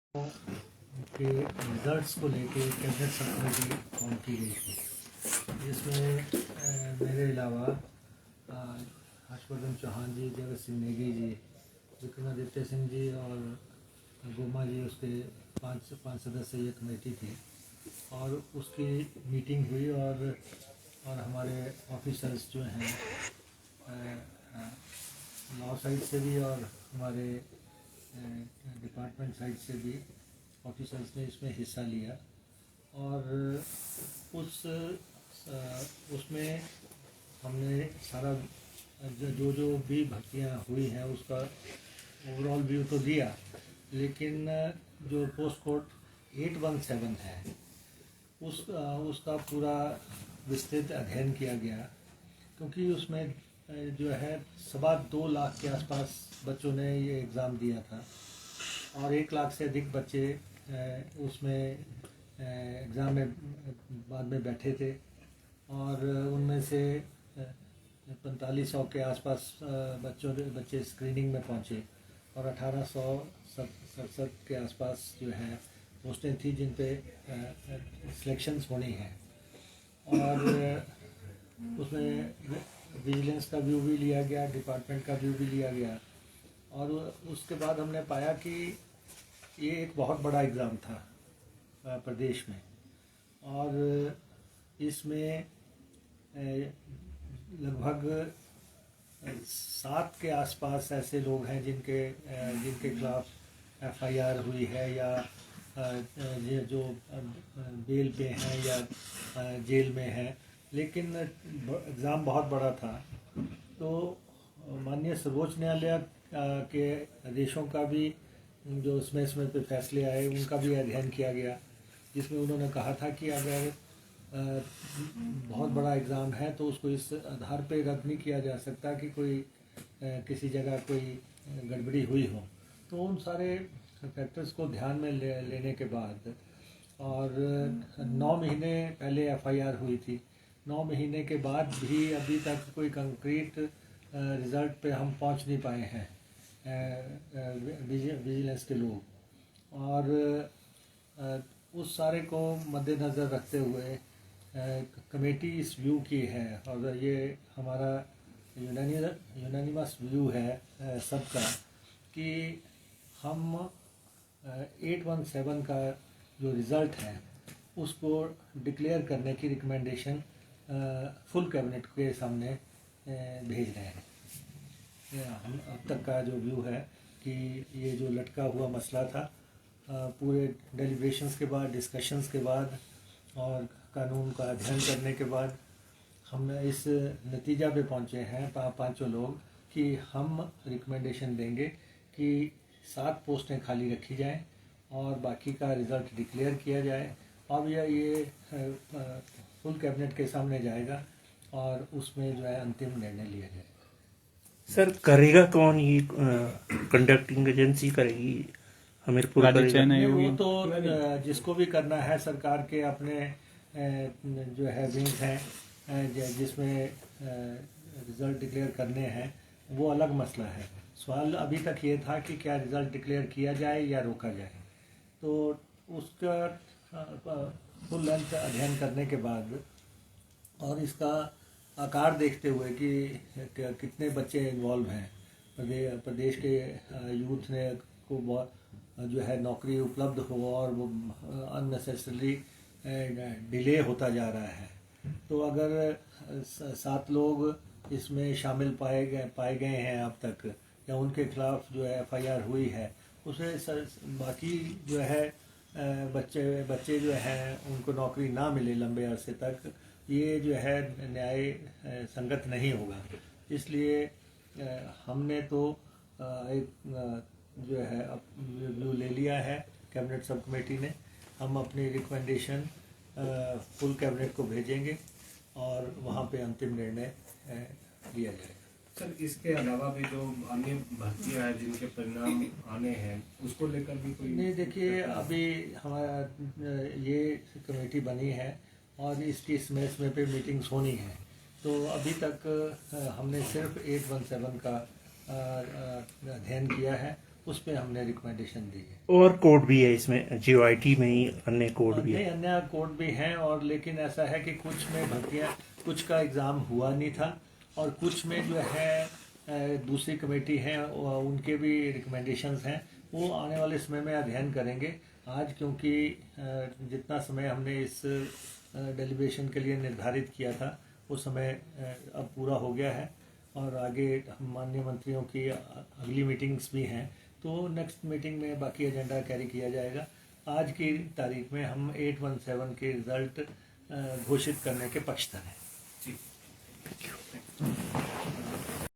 के रिजल्ट्स को लेके कैबिनेट सब कमेटी फॉर्म की गई थी, जिसमें मेरे अलावा हर्षवर्धन चौहान जी, जगत सिंह नेगी जी, विक्रमादित्य सिंह जी और गोमा जी, उसके पाँच सदस्य ये कमेटी थी। और उसकी मीटिंग हुई और हमारे ऑफिसर्स जो हैं लॉ साइड से भी और हमारे डिपार्टमेंट साइड से भी ऑफिसर्स ने इसमें हिस्सा लिया। और उसमें हमने सारा जो भी भर्तियाँ हुई हैं उसका ओवरऑल व्यू तो दिया, लेकिन जो पोस्ट कोड 817 है उसका पूरा विस्तृत अध्ययन किया गया, क्योंकि उसमें जो है 2.25 लाख के आसपास बच्चों ने ये एग्ज़ाम दिया था और 1 लाख से अधिक बच्चे उसमें एग्ज़ाम में बाद में बैठे थे। और उनमें से 4500 के आसपास बच्चे स्क्रीनिंग में पहुँचे और 1867 के आसपास जो है पोस्टें थी जिन पे सिलेक्शंस होनी है। और उसमें विजिलेंस का व्यू भी लिया गया, डिपार्टमेंट का व्यू भी लिया गया। और उसके बाद हमने पाया कि ये एक बहुत बड़ा एग्ज़ाम था प्रदेश में, और इसमें लगभग 7 के आसपास ऐसे लोग हैं जिनके खिलाफ FIR हुई है, या जो बेल पे हैं या जेल में हैं। लेकिन एग्ज़ाम बहुत बड़ा था, तो माननीय सर्वोच्च न्यायालय के आदेशों का भी जो इसमें पे फैसले आए उनका भी अध्ययन किया गया, जिसमें उन्होंने कहा था कि अगर बहुत बड़ा एग्ज़ाम है तो उसको इस आधार पे रद्द नहीं किया जा सकता कि कोई किसी जगह कोई गड़बड़ी हुई हो। तो उन सारे फैक्टर्स को ध्यान में लेने के बाद, और 9 महीने पहले FIR हुई थी, 9 महीने के बाद भी अभी तक कोई कंक्रीट रिज़ल्ट पे हम पहुंच नहीं पाए हैं विजिलेंस के लोग। और उस सारे को मद्देनज़र रखते हुए कमेटी इस व्यू की है, और ये हमारा यूनानिमस व्यू है सबका, कि हम 817 का जो रिज़ल्ट है उसको डिक्लेयर करने की रिकमेंडेशन फुल कैबिनेट के सामने भेज रहे हैं। हम अब तक का जो व्यू है कि ये जो लटका हुआ मसला था, पूरे डेलिब्रेशंस के बाद, डिस्कशंस के बाद और कानून का अध्ययन करने के बाद हम इस नतीजा पे पहुंचे हैं पांचों लोग कि हम रिकमेंडेशन देंगे कि 7 पोस्टें खाली रखी जाएं और बाकी का रिज़ल्ट डिक्लेयर किया जाए। अब ये फुल कैबिनेट के सामने जाएगा और उसमें जो है अंतिम निर्णय लिया जाएगा। सर करेगा कौन? ये कंडक्टिंग एजेंसी करेगी, हमीरपुर करेगा? वो तो जिसको भी करना है, सरकार के अपने जो है विंग हैं जिसमें रिज़ल्ट डिक्लेयर करने हैं, वो अलग मसला है। सवाल अभी तक ये था कि क्या रिज़ल्ट डिक्लेयर किया जाए या रोका जाए। तो उसका फुल लेंथ अध्ययन करने के बाद और इसका आकार देखते हुए कि कितने बच्चे इन्वॉल्व हैं, प्रदेश के यूथ ने को जो है नौकरी उपलब्ध हो और वो अननेसेसरी डिले होता जा रहा है। तो अगर 7 लोग इसमें शामिल पाए गए हैं अब तक, या उनके खिलाफ जो है FIR हुई है, उसे बाकी जो है बच्चे जो हैं उनको नौकरी ना मिले लंबे अरसे तक, ये जो है न्याय संगत नहीं होगा। इसलिए हमने तो एक जो है व्यू ले लिया है कैबिनेट सब कमेटी ने। हम अपनी रिकमेंडेशन फुल कैबिनेट को भेजेंगे और वहाँ पे अंतिम निर्णय लिया जाएगा। सर, इसके अलावा भी जो अन्य भर्तियां हैं जिनके परिणाम आने हैं, उसको लेकर भी कोई नहीं, देखिए अभी हमारा ये कमेटी बनी है और इसकी इसमें पे मीटिंग्स होनी है। तो अभी तक हमने सिर्फ 817 का अध्ययन किया है। उस पर हमने रिकमेंडेशन दी है। और कोड भी है इसमें, जीओआईटी में ही अन्य कोड भी नहीं, है? अन्य कोड भी हैं, और लेकिन ऐसा है कि कुछ में भर्तियाँ, कुछ का एग्ज़ाम हुआ नहीं था, और कुछ में जो है दूसरी कमेटी है उनके भी रिकमेंडेशंस हैं, वो आने वाले समय में अध्ययन करेंगे। आज क्योंकि जितना समय हमने इस डेलिब्रेशन के लिए निर्धारित किया था वो समय अब पूरा हो गया है, और आगे माननीय मंत्रियों की अगली मीटिंग्स भी हैं, तो नेक्स्ट मीटिंग में बाकी एजेंडा कैरी किया जाएगा। आज की तारीख में हम 817 के रिजल्ट घोषित करने के पक्षधर हैं। ठीक।